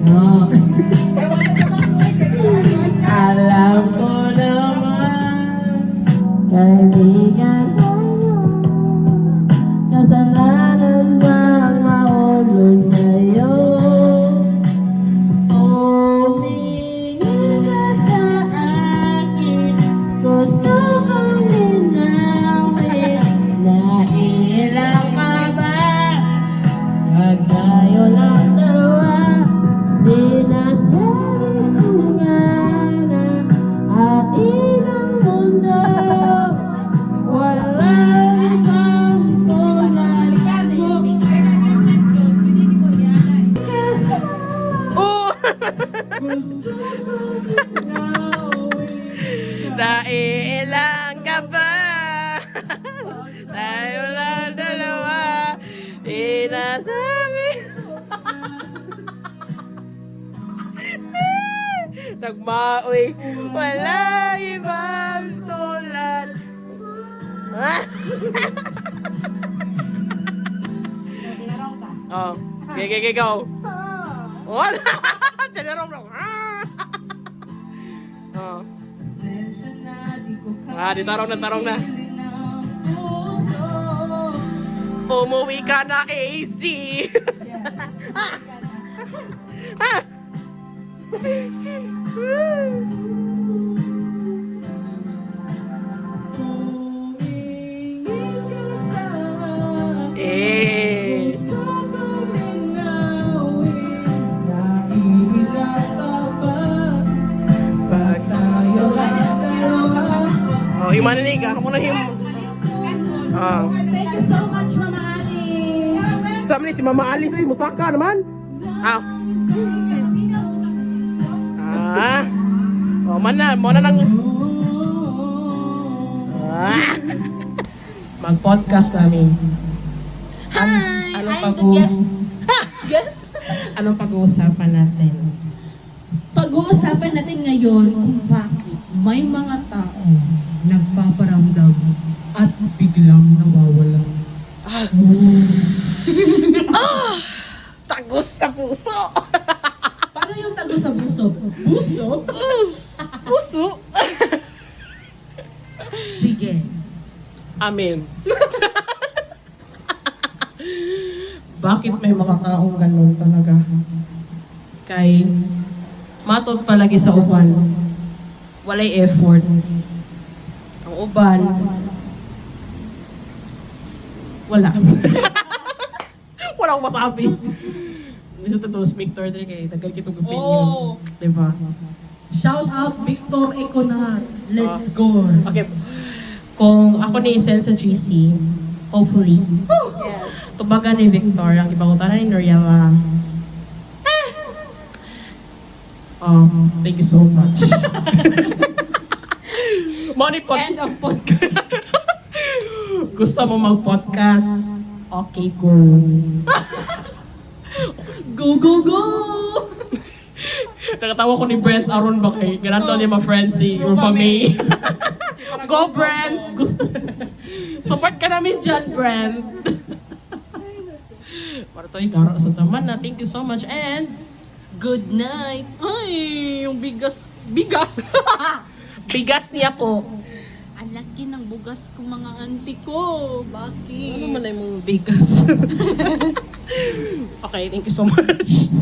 Oh. Alam ko naman, kaibigan tayo, kasalanan bang maulog sa'yo? Tumingin ka sa akin, gusto kong linawin. Naiilang ka ba? Pag tayo lang dalawa, sinasabi ko nga na atin ang mundo. Walang ibang tulad mo. Oh! Naiilang ka ba? Tayo lang dalawa, sinasabi. Nagmaoy, wala ibang tulad. Oh, gigi go. What? Tinarong lang. Oh. Di tarong na. Umuwi ka na, AC. Eh. Oh, yung maninig, ako muna yung... Thank you so much, Mama Ali. Sama ni si Mama Alice ay musaka naman. Oh, mana nang mag-podcast namin. Hi! Anong I'm the guest. Guest? Anong pag-uusapan natin? Pag-uusapan natin ngayon kung bakit may mga tao nagpaparamdam at biglang nawawala. Tagos sa puso. Paano yung tago sa puso? Puso? Puso. Sige. Amen. Bakit may mga taong ganun talaga? Kay matot palagi sa uban. Walay effort. Ang uban, wala. Walang masabi. Dito to Victor din kay tagal kitong opinion. Oh. Diba? Shout out Victor Econat. Let's go. Okay. Kung ako ni Sense sa GC, hopefully, tubagan ni Victor ang ibangutan ni Noriela. Thank you so much. Money pot. End of podcast. Gusto mo mag-podcast? Okay, go. Go! Nakatawa ko ni Brent Aron ba kay ganito niya ma-friend si Rufa May. Go Brent! Gusto. Support ka namin dyan, Brent. Para tayo garo sa taman na. Thank you so much and Good night. Ay, yung bigas. bigas niya po. Ang laki ng bugas kong mga auntie ko. Bakit? Ano man ay mong bigas? Okay, thank you so much.